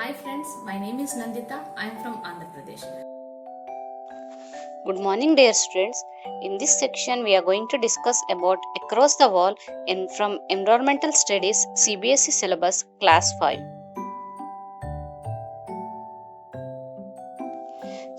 Hi friends, my name is Nandita. I am from Andhra Pradesh. Good morning, dear students. In this section, we are going to discuss about Across the Wall in from Environmental Studies CBSE syllabus class 5.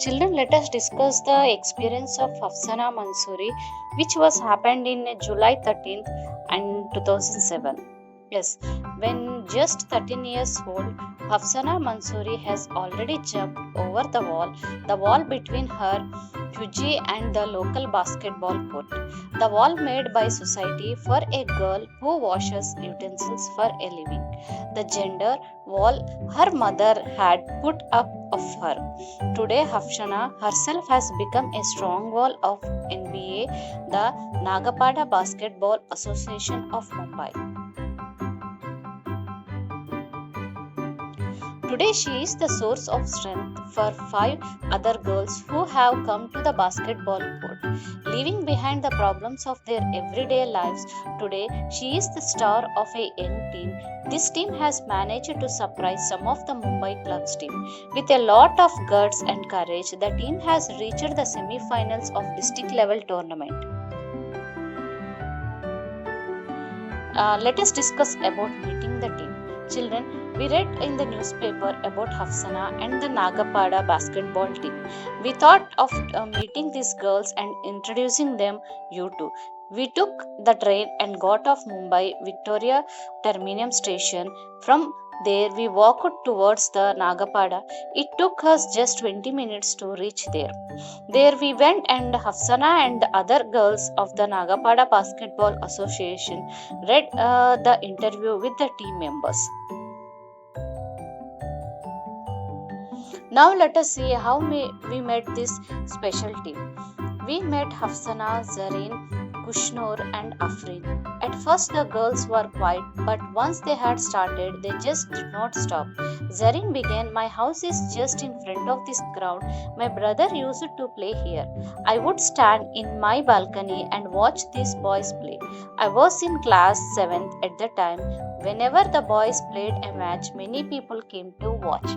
Children, let us discuss the experience of Hafsana Mansoori, which was happened in July 13th and 2007. Yes, when just 13 years old, Hafsana Mansoori has already jumped over the wall between her Fuji and the local basketball court. The wall made by society for a girl who washes utensils for a living. The gender wall her mother had put up of her. Today, Hafsana herself has become a strong wall of NBA, the Nagapada Basketball Association of Mumbai. Today, she is the source of strength for 5 other girls who have come to the basketball court. Leaving behind the problems of their everyday lives, today she is the star of a young team. This team has managed to surprise some of the Mumbai club's team. With a lot of guts and courage, the team has reached the semi-finals of district level tournament. Let us discuss about meeting the team. Children, we read in the newspaper about Hafsana and the Nagapada basketball team. We thought of meeting these girls and introducing them you too. We took the train and got off Mumbai Victoria Terminum station. From there, we walked towards the Nagapada. It took us just 20 minutes to reach there. There we went, and Hafsana and the other girls of the Nagapada Basketball Association read the interview with the team members. Now let us see how we met this special team. We met Hafsana, Zareen, Kushnur and Afrin. At first the girls were quiet, but once they had started, they just did not stop. Zareen began, "My house is just in front of this ground. My brother used to play here. I would stand in my balcony and watch these boys play. I was in class 7th at the time. Whenever the boys played a match, many people came to watch.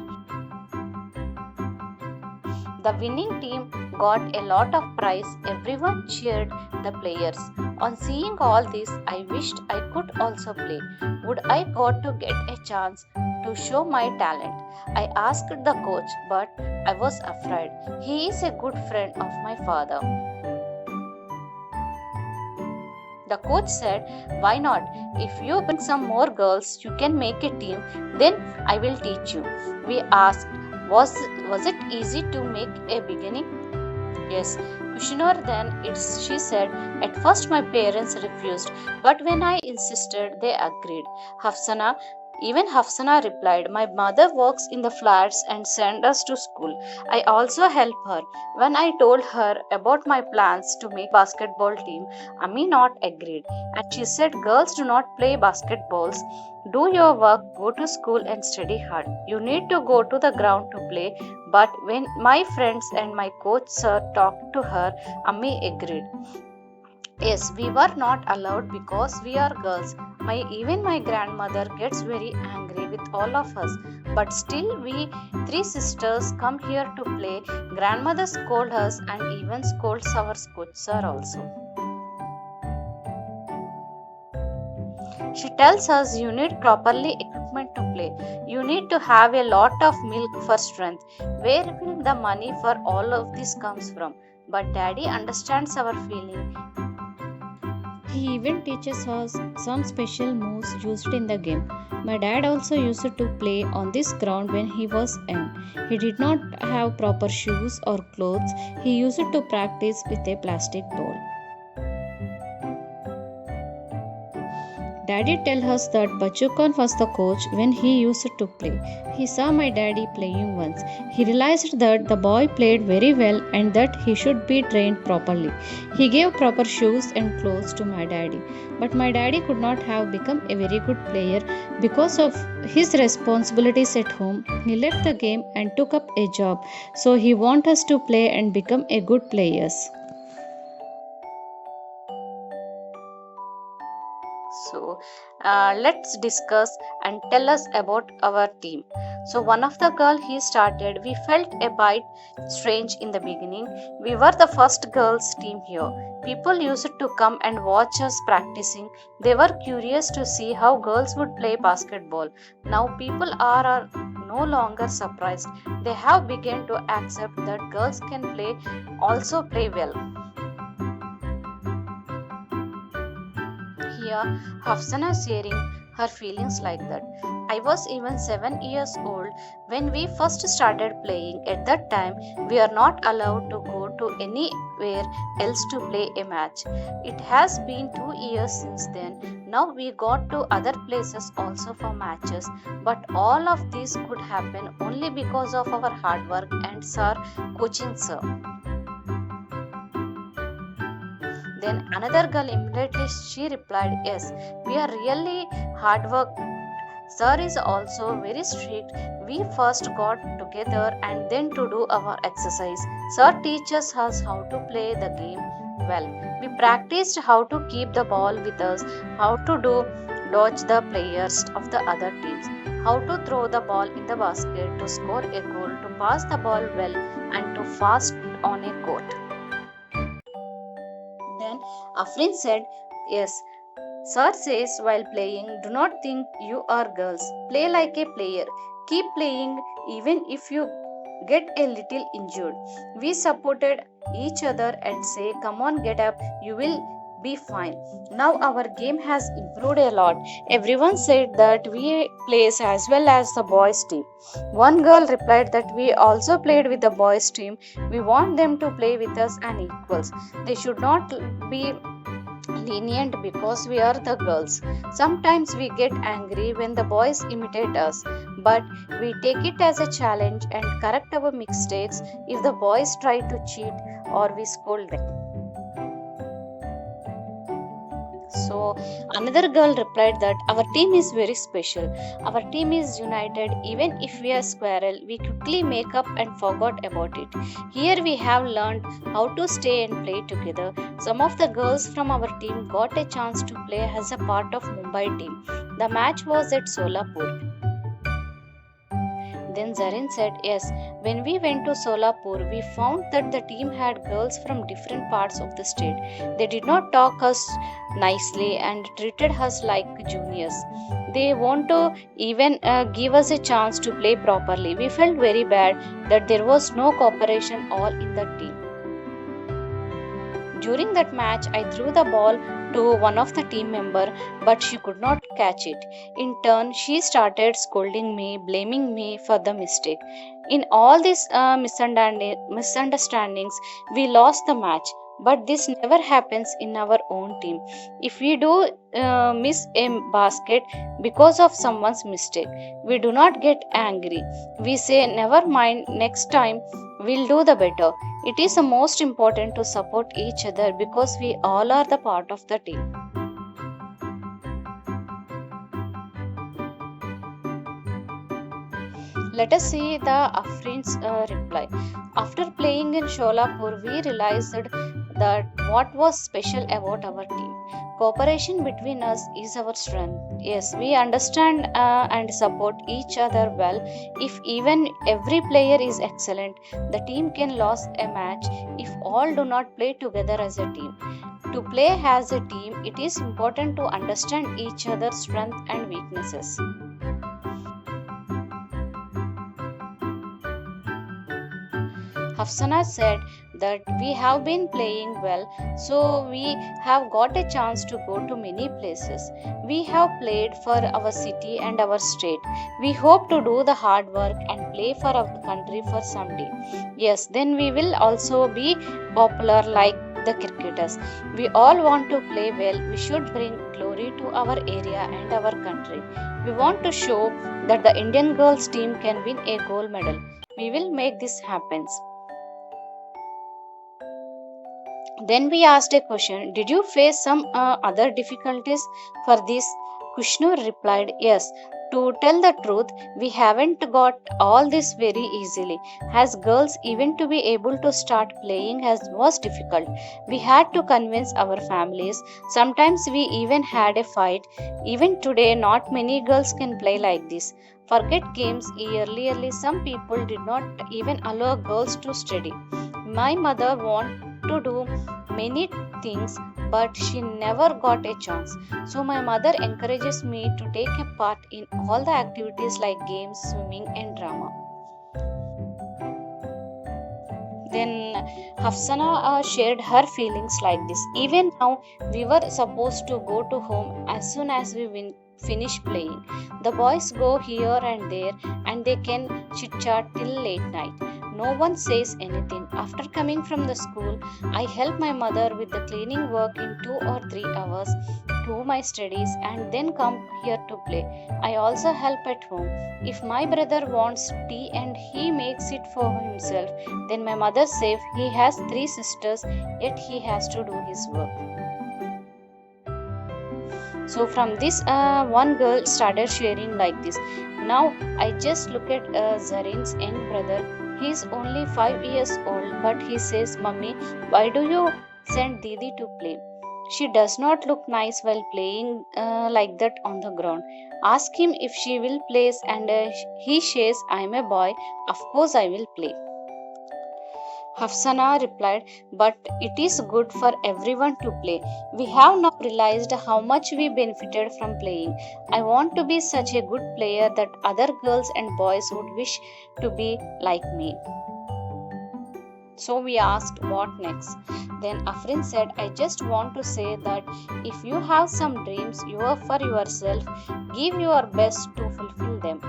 The winning team got a lot of prize. Everyone cheered the players. On seeing all this, I wished I could also play. Would I got to get a chance to show my talent? I asked the coach, but I was afraid. He is a good friend of my father." The coach said, "Why not? If you bring some more girls, you can make a team. Then I will teach you." We asked, was it easy to make a beginning? Yes, Kushnur then she said, "At first my parents refused, but when I insisted, they agreed." Even Hafsana replied, "My mother works in the flats and sends us to school. I also help her." When I told her about my plans to make basketball team, Ami not agreed, and she said, "Girls do not play basketballs. Do your work, go to school and study hard. You need to go to the ground to play." But when my friends and my coach sir talked to her, Ami agreed. Yes, we were not allowed because we are girls. Even my grandmother gets very angry with all of us. But still, we 3 sisters come here to play. Grandmother scolds us and even scolds our coach sir also. She tells us you need properly equipment to play. You need to have a lot of milk for strength. Where will the money for all of this comes from? But Daddy understands our feeling. He even teaches us some special moves used in the game. My dad also used to play on this ground when he was young. He did not have proper shoes or clothes. He used to practice with a plastic ball. Daddy tells us that Bachu Khan was the coach when he used to play. He saw my daddy playing once. He realized that the boy played very well and that he should be trained properly. He gave proper shoes and clothes to my daddy. But my daddy could not have become a very good player because of his responsibilities at home. He left the game and took up a job. So he wants us to play and become a good players. So let's discuss and tell us about our team. So one of the girl he started. We felt a bit strange in the beginning. We were the first girls team here. People used to come and watch us practicing. They were curious to see how girls would play basketball. Now people are no longer surprised. They have begun to accept that girls can also play well. Here, Hafsana sharing her feelings like that. I was even 7 years old when we first started playing. At that time, we are not allowed to go to anywhere else to play a match. It has been 2 years since then. Now we got to other places also for matches, but all of this could happen only because of our hard work and coaching sir. Then another girl immediately she replied, "Yes, we are really hard work. Sir is also very strict. We first got together and then to do our exercise. Sir teaches us how to play the game well. We practiced how to keep the ball with us, how to dodge the players of the other teams, how to throw the ball in the basket, to score a goal, to pass the ball well, and to fast on a court." Then Afrin said, "Yes, Sir says while playing, do not think you are girls. Play like a player. Keep playing even if you get a little injured." We supported each other and say, "Come on, get up. You will be fine." Now our game has improved a lot. Everyone said that we plays as well as the boys team. One girl replied that we also played with the boys team. We want them to play with us and equals. They should not be lenient because we are the girls. Sometimes we get angry when the boys imitate us, but we take it as a challenge and correct our mistakes if the boys try to cheat or we scold them. So another girl replied that our team is very special. Our team is united. Even if we are squirrel, we quickly make up and forgot about it. Here we have learned how to stay and play together. Some of the girls from our team got a chance to play as a part of Mumbai team. The match was at Solapur. Then Zarin said, "Yes, when we went to Solapur, we found that the team had girls from different parts of the state. They did not talk us nicely and treated us like juniors. They want to even give us a chance to play properly. We felt very bad that there was no cooperation all in the team. During that match, I threw the ball to one of the team member, but she could not catch it. In turn, she started scolding me, blaming me for the mistake. In all these misunderstandings, we lost the match. But this never happens in our own team. If we do miss a basket because of someone's mistake, we do not get angry. We say, never mind, next time we'll do the better. It is the most important to support each other because we all are the part of the team." Let us see the Afrin's reply. After playing in Sholapur, we realized that what was special about our team. Cooperation between us is our strength. Yes, we understand and support each other well. If even every player is excellent, the team can lose a match if all do not play together as a team. To play as a team, it is important to understand each other's strengths and weaknesses. Hafsana said that we have been playing well, so we have got a chance to go to many places. We have played for our city and our state. We hope to do the hard work and play for our country for someday. Yes, then we will also be popular like the cricketers. We all want to play well. We should bring glory to our area and our country. We want to show that the Indian girls team can win a gold medal. We will make this happen. Then we asked a question, "Did you face some other difficulties for this?" Kushnur replied, "Yes, To tell the truth, we haven't got all this very easily. As girls, even to be able to start playing was difficult. We had to convince our families. Sometimes we even had a fight. Even today, not many girls can play like this. Forget games. Earlier, some people did not even allow girls to study. My mother wanted to do many things, but she never got a chance. So my mother encourages me to take a part in all the activities like games, swimming, and drama. Then Hafsana shared her feelings like this. Even now, we were supposed to go to home as soon as we finish playing. The boys go here and there and they can chit chat till late night. No one says anything. After coming from the school, I help my mother with the cleaning work in 2 or 3 hours, do my studies, and then come here to play. I also help at home. If my brother wants tea and he makes it for himself, then my mother says he has 3 sisters, yet he has to do his work. So from this, one girl started sharing like this. Now I just look at Zarin's young brother. He's only 5 years old, but he says, "Mummy, why do you send Didi to play? She does not look nice while playing like that on the ground. Ask him if she will play, and he says, I'm a boy. Of course I will play." Hafsana replied, "But it is good for everyone to play. We have now realized how much we benefited from playing. I want to be such a good player that other girls and boys would wish to be like me." So we asked, "What next?" Then Afrin said, "I just want to say that if you have some dreams you are for yourself, give your best to fulfill them."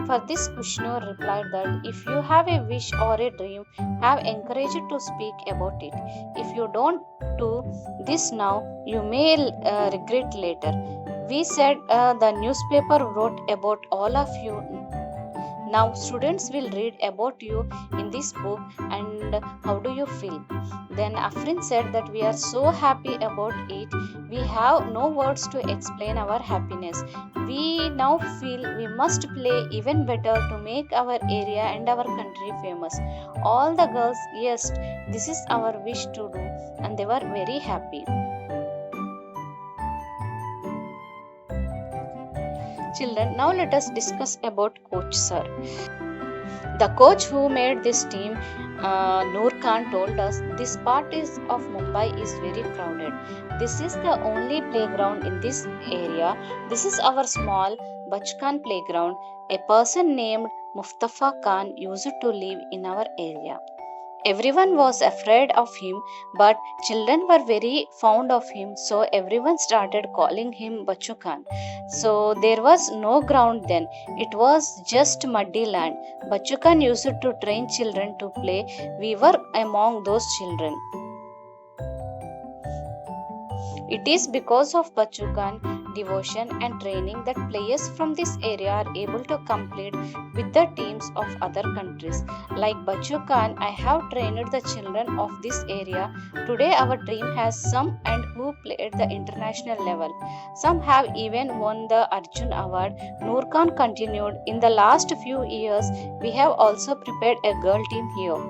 For this, Kushnur replied that if you have a wish or a dream, have encouraged to speak about it. If you don't do this now, you may regret later. We said the newspaper wrote about all of you. Now students will read about you in this book, and how do you feel? Then Afrin said that we are so happy about it. We have no words to explain our happiness. We now feel we must play even better to make our area and our country famous. All the girls, yes, this is our wish to do, and they were very happy. Children, now let us discuss about Coach Sir. The coach who made this team, Noor Khan, told us this part of Mumbai is very crowded. This is the only playground in this area. This is our small Bach Khan playground. A person named Mustafa Khan used to live in our area. Everyone was afraid of him, but children were very fond of him, so everyone started calling him Bachu Khan. So there was no ground then, it was just muddy land. Bachu Khan used to train children to play. We were among those children. It is because of Bachu Khan devotion and training that players from this area are able to compete with the teams of other countries. Like Bachu Khan, I have trained the children of this area. Today our team has some and who play at the international level. Some have even won the Arjun Award. Noor Khan continued, "In the last few years, we have also prepared a girl team here.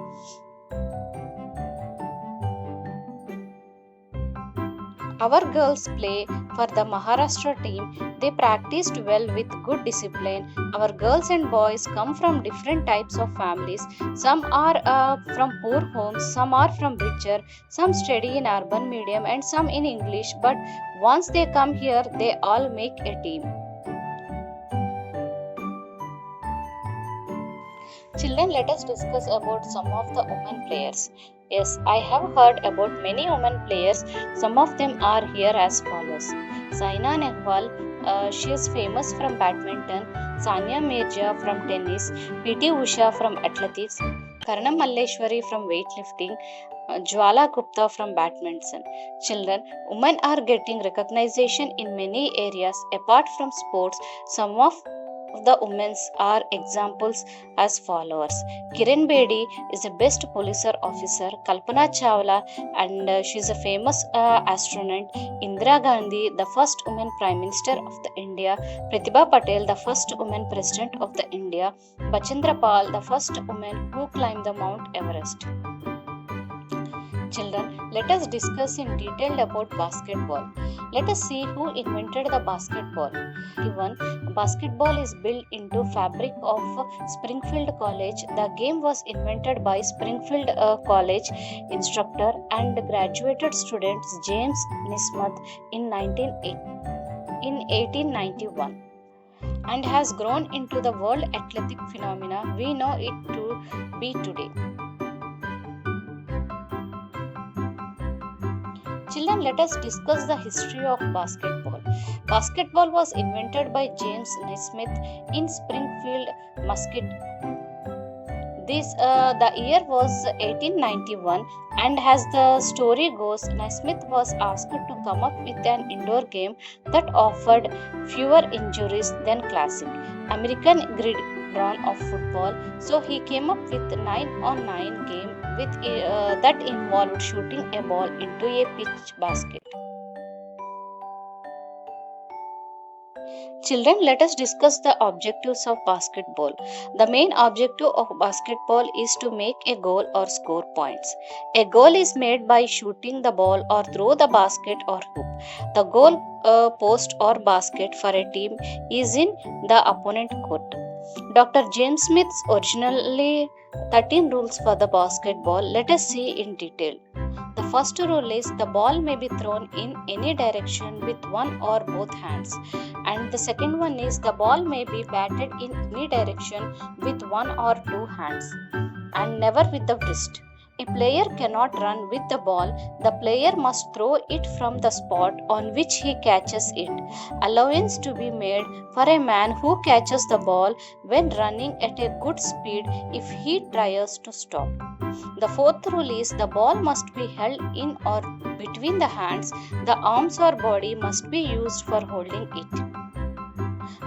Our girls play for the Maharashtra team. They practiced well with good discipline. Our girls and boys come from different types of families. Some are from poor homes, some are from richer, some study in urban medium and some in English. But once they come here, they all make a team." Children, let us discuss about some of the women players. Yes, I have heard about many women players. Some of them are here as follows. Saina Nehwal, she is famous from badminton. Sania Mirza from tennis. P.T. Usha from athletics. Karanam Malleshwari from weightlifting. Jwala Gupta from badminton. Children, women are getting recognition in many areas apart from sports. the women are examples as followers. Kiran Bedi is a best police officer. Kalpana Chawla, and she is a famous astronaut. Indira Gandhi, the first woman Prime Minister of the India. Pratibha Patel, the first woman President of the India. Bachendra Pal, the first woman who climbed the Mount Everest. Children, let us discuss in detail about basketball. Let us see who invented the basketball. 1. Basketball is built into fabric of Springfield College. The game was invented by Springfield College instructor and graduated student James Naismith in 1891 and has grown into the world athletic phenomena we know it to be today. Children, let us discuss the history of basketball. Basketball was invented by James Naismith in Springfield, Massachusetts. The year was 1891, and as the story goes, Naismith was asked to come up with an indoor game that offered fewer injuries than classic American gridiron of football. So he came up with 9-on-9 game that involved shooting a ball into a pitch basket. Children, let us discuss the objectives of basketball. The main objective of basketball is to make a goal or score points. A goal is made by shooting the ball or throw the basket or hoop. The goal post or basket for a team is in the opponent court. Dr. James Smith's originally 13 rules for the basketball. Let us see in detail. The first rule is the ball may be thrown in any direction with one or both hands. And the second one is the ball may be batted in any direction with one or two hands and never with the wrist. A player cannot run with the ball. The player must throw it from the spot on which he catches it. Allowance to be made for a man who catches the ball when running at a good speed if he tries to stop. The fourth rule is the ball must be held in or between the hands. The arms or body must be used for holding it.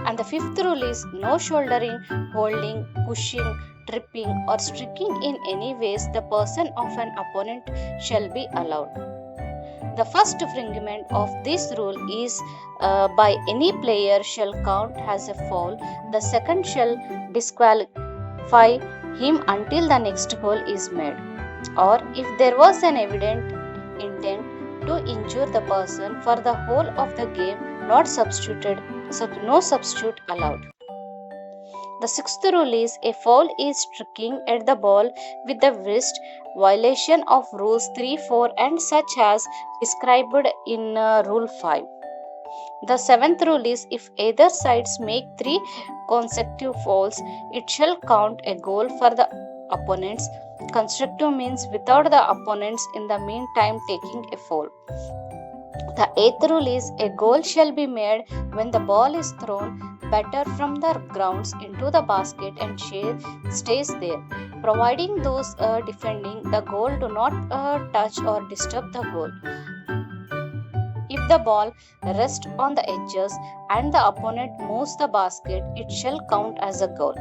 And the fifth rule is no shouldering, holding, pushing, tripping or striking in any ways the person of an opponent shall be allowed. The first infringement of this rule is by any player shall count as a foul. The second shall disqualify him until the next goal is made, or if there was an evident intent to injure the person for the whole of the game, no substitute allowed. The sixth rule is a foul is striking at the ball with the wrist, violation of rules 3, 4 and such as described in rule 5. The seventh rule is if either sides make 3 consecutive fouls, it shall count a goal for the opponents. Consecutive means without the opponents in the meantime taking a foul. The eighth rule is a goal shall be made when the ball is thrown better from the grounds into the basket and stays there, providing those defending the goal do not touch or disturb the goal. If the ball rests on the edges and the opponent moves the basket, it shall count as a goal.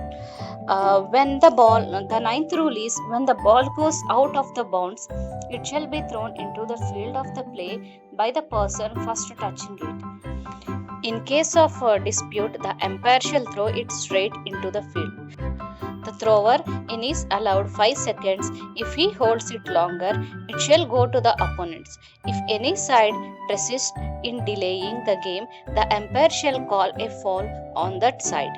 The ninth rule is when the ball goes out of the bounds, it shall be thrown into the field of the play by the person first touching it. In case of dispute, the umpire shall throw it straight into the field. The thrower in is allowed 5 seconds. If he holds it longer, it shall go to the opponents. If any side persists in delaying the game, the umpire shall call a foul on that side.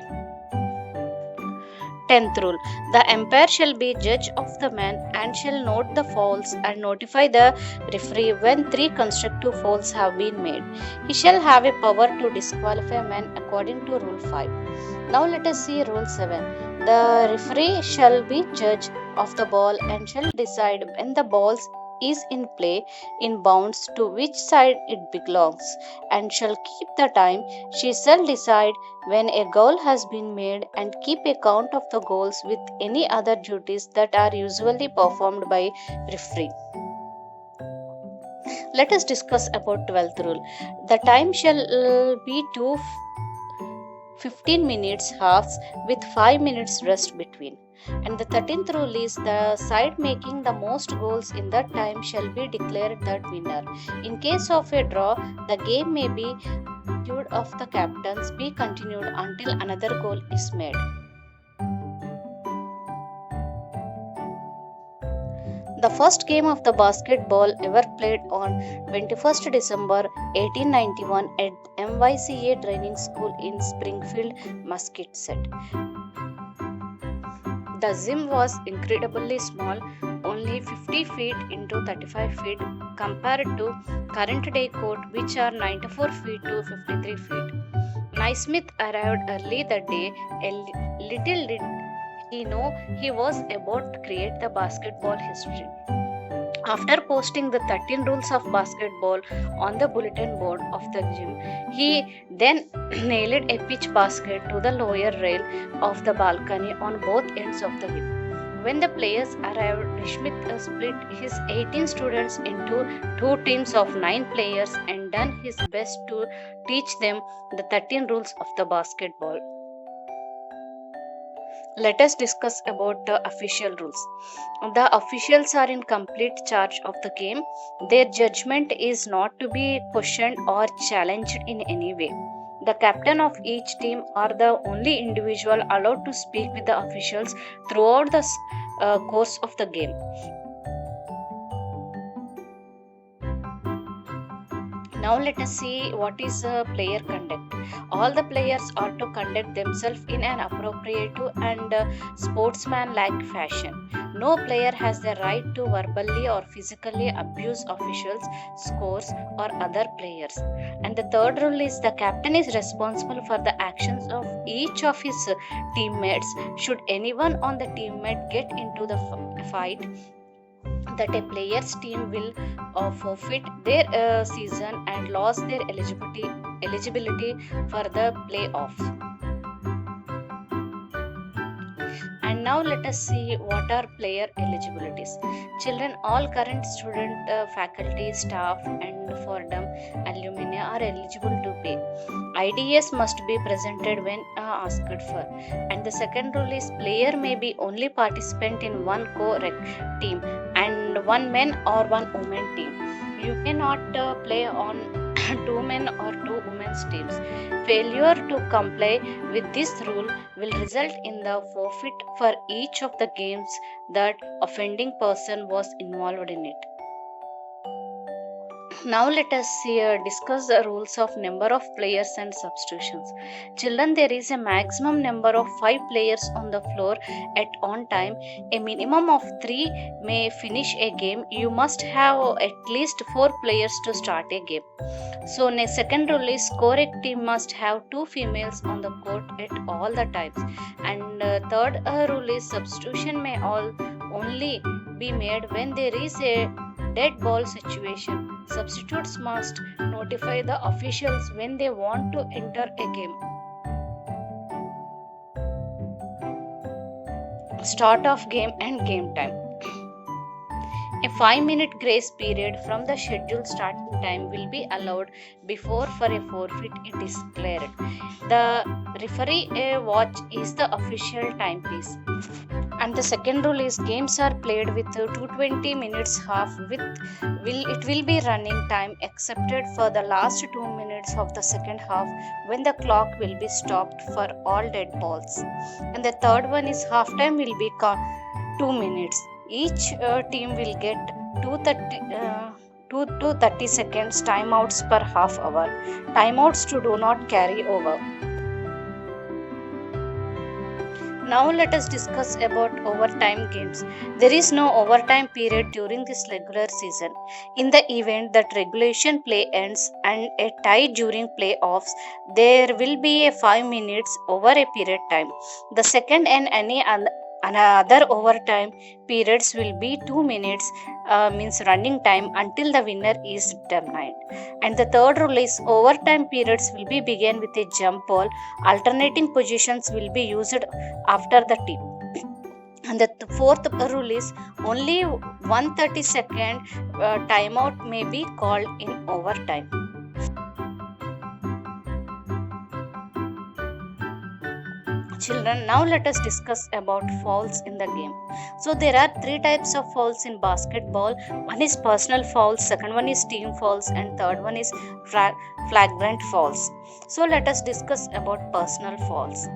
10th rule. The umpire shall be judge of the man and shall note the fouls and notify the referee when 3 consecutive fouls have been made. He shall have a power to disqualify a man according to rule 5. Now let us see rule 7. The referee shall be judge of the ball and shall decide when the ball is in play in bounds to which side it belongs and shall keep the time. She shall decide when a goal has been made and keep account of the goals with any other duties that are usually performed by referee. Let us discuss about 12th rule. The time shall be 2 15 minutes halves with 5 minutes rest between. And the 13th rule is the side making the most goals in that time shall be declared the winner. In case of a draw, the game may be of the captains be continued until another goal is made. The first game of the basketball ever played on 21st December 1891 at MYCA Training School in Springfield, Massachusetts. The gym was incredibly small, only 50 feet into 35 feet compared to current day court which are 94 feet to 53 feet. Naismith arrived early that day. Little did he know he was about to create the basketball history. After posting the 13 rules of basketball on the bulletin board of the gym, he then nailed a pitch basket to the lower rail of the balcony on both ends of the gym. When the players arrived, Smith split his 18 students into two teams of 9 players and done his best to teach them the 13 rules of the basketball. Let us discuss about the official rules. The officials are in complete charge of the game. Their judgment is not to be questioned or challenged in any way. The captain of each team are the only individual allowed to speak with the officials throughout the course of the game. Now let us see what is player conduct. All the players are to conduct themselves in an appropriate and sportsmanlike fashion. No player has the right to verbally or physically abuse officials, scores, or other players. And the third rule is the captain is responsible for the actions of each of his teammates. Should anyone on the teammate get into the fight, that a player's team will forfeit their season and lose their eligibility for the playoffs. And now let us see what are player eligibilities. Children, all current student, faculty, staff and fordham alumni are eligible to play. IDS must be presented when asked for. And the second rule is player may be only participant in one co-rec team and one men or one women team. You cannot play on two men or two women's teams. Failure to comply with this rule will result in the forfeit for each of the games that offending person was involved in it. Now let us discuss the rules of number of players and substitutions. Children, there is a maximum number of 5 players on the floor at on time. A minimum of 3 may finish a game. You must have at least 4 players to start a game. So the second rule is correct team must have 2 females on the court at all the times. And third rule is substitution may only be made when there is a dead ball situation. Substitutes must notify the officials when they want to enter a game. Start of game and game time. A 5-minute grace period from the scheduled starting time will be allowed before for a forfeit it is declared. The referee watch is the official timepiece. And the second rule is games are played with 220 minutes half it will be running time excepted for the last 2 minutes of the second half when the clock will be stopped for all dead balls. And the third one is half time will be 2 minutes. Each team will get 2 to 30 seconds timeouts per half hour. Timeouts do not carry over. Now let us discuss about overtime games. There is no overtime period during this regular season. In the event that regulation play ends and a tie during playoffs, there will be a 5 minutes over a period time. The second and any other overtime periods will be 2 minutes means running time until the winner is determined. And the third rule is overtime periods will be begin with a jump ball. Alternating positions will be used after the tip. And the fourth rule is only 130-second timeout may be called in overtime. Children, now let us discuss about fouls in the game. So there are three types of fouls in basketball. One is personal fouls, second one is team fouls, and third one is flagrant fouls. So let us discuss about personal fouls.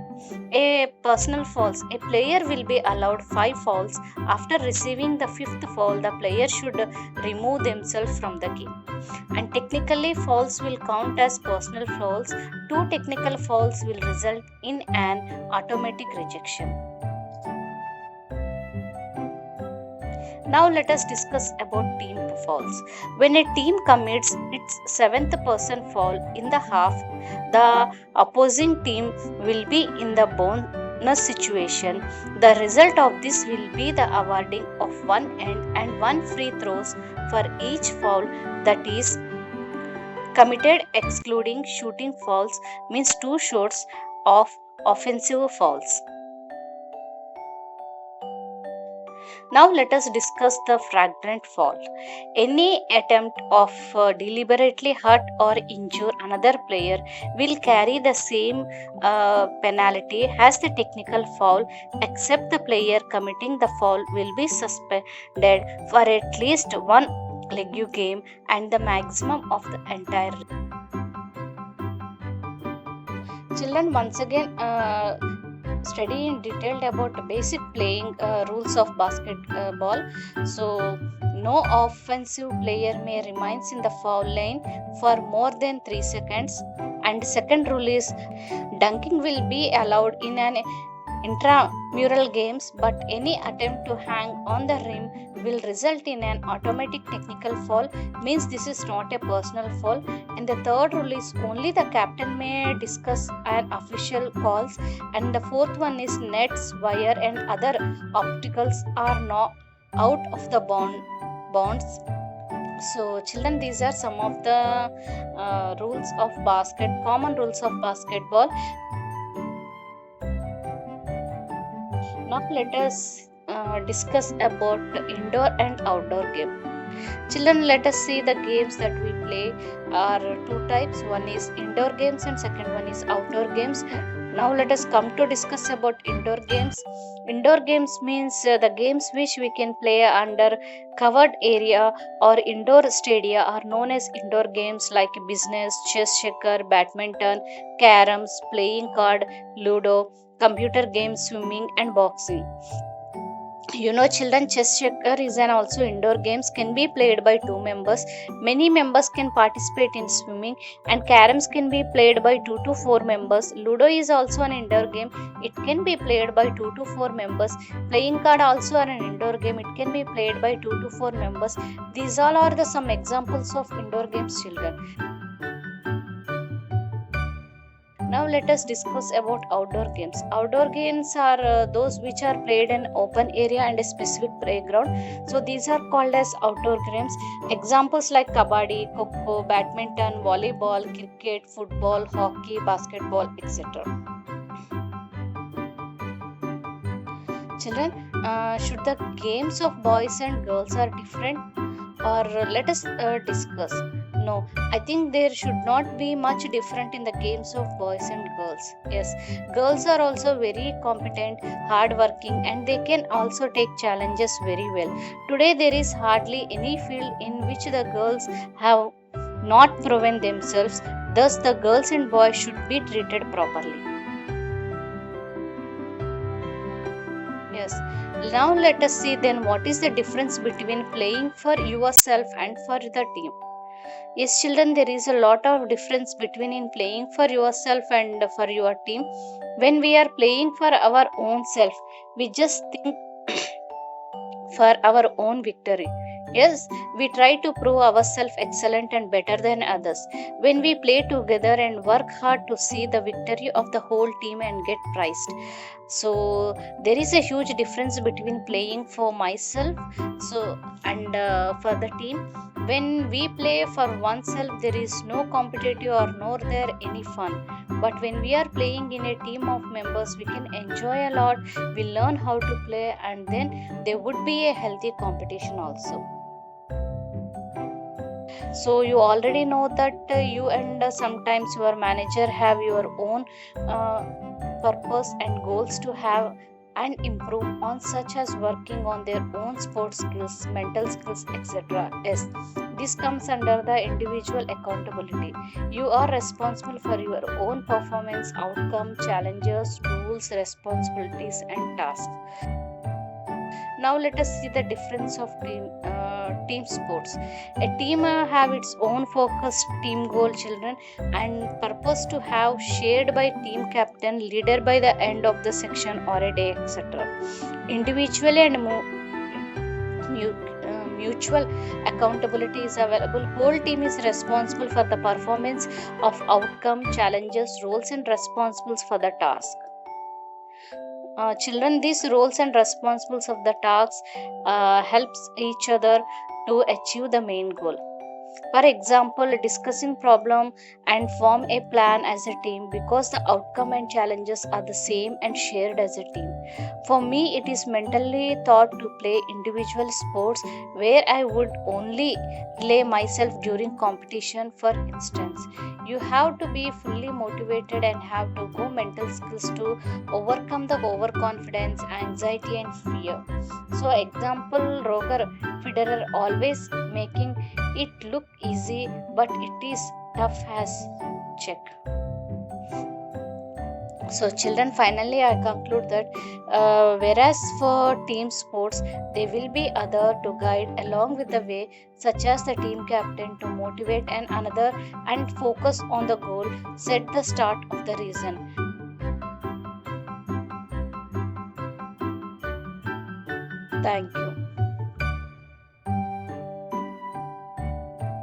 A personal fouls. A player will be allowed 5 fouls. After receiving the 5th foul, the player should remove themselves from the game. And technically, fouls will count as personal fouls. 2 technical fouls will result in an automatic rejection. Now let us discuss about team fouls. When a team commits its 7th person foul in the half, the opposing team will be in the bonus situation. The result of this will be the awarding of 1 end and 1 free throws for each foul that is committed, excluding shooting fouls means 2 shots of offensive fouls. Now let us discuss the flagrant foul. Any attempt of deliberately hurt or injure another player will carry the same penalty as the technical foul, except the player committing the foul will be suspended for at least 1 league game and the maximum of the entire. Children, once again study in detail about basic playing rules of basketball. So no offensive player may remains in the foul line for more than 3 seconds, and second rule is dunking will be allowed in an intramural games, but any attempt to hang on the rim will result in an automatic technical foul, means this is not a personal foul. And the third rule is only the captain may discuss an official calls, and the fourth one is nets, wire and other obstacles are not out of the bonds. So children, these are some of the common rules of basketball. Now let us discuss about indoor and outdoor game. Children, let us see the games that we play are 2 types. One is indoor games and second one is outdoor games. Now let us come to discuss about indoor games. Indoor games means the games which we can play under covered area or indoor stadia are known as indoor games, like business, chess, checker, badminton, caroms, playing card, ludo, computer games, swimming and boxing. Children, chess checker is an also indoor games, can be played by 2 members. Many members can participate in swimming, and caroms can be played by 2 to 4 members. Ludo is also an indoor game, it can be played by 2 to 4 members. Playing card also are an indoor game, it can be played by 2 to 4 members. These all are the some examples of indoor games, children. Now let us discuss about outdoor games. Outdoor games are those which are played in open area and a specific playground. So these are called as outdoor games. Examples like kabaddi, kho, badminton, volleyball, cricket, football, hockey, basketball, etc. Children, should the games of boys and girls are different, or let us discuss. No, I think there should not be much different in the games of boys and girls. Yes, girls are also very competent, hardworking, and they can also take challenges very well. Today there is hardly any field in which the girls have not proven themselves. Thus, the girls and boys should be treated properly. Yes. Now let us see then what is the difference between playing for yourself and for the team. Yes, children, there is a lot of difference between in playing for yourself and for your team. When we are playing for our own self, we just think for our own victory. Yes, we try to prove ourselves excellent and better than others. When we play together and work hard to see the victory of the whole team and get prized. So there is a huge difference between playing for myself and for the team. When we play for oneself, there is no competitive or nor there any fun. But when we are playing in a team of members, we can enjoy a lot. We learn how to play, and then there would be a healthy competition also. So you already know that you and sometimes your manager have your own purpose and goals to have and improve on, such as working on their own sports skills, mental skills, etc. Yes, this comes under the individual accountability. You are responsible for your own performance, outcome, challenges, rules, responsibilities, and tasks. Now let us see the difference of team sports. A team have its own focused team goal, children, and purpose to have shared by team captain, leader by the end of the section or a day, etc. Individually and mutual accountability is available. Whole team is responsible for the performance of outcome, challenges, roles, and responsibles for the task. Children, these roles and responsibilities of the tasks helps each other to achieve the main goal. For example, discussing problem and form a plan as a team because the outcome and challenges are the same and shared as a team. For me, it is mentally thought to play individual sports where I would only play myself during competition. For instance, you have to be fully motivated and have to go mental skills to overcome the overconfidence, anxiety, and fear. So, example, Roger Federer always making it look easy, but it is tough as check. So, children, finally, I conclude that whereas for team sports, there will be other to guide along with the way, such as the team captain to motivate and another and focus on the goal, set the start of the reason. Thank you.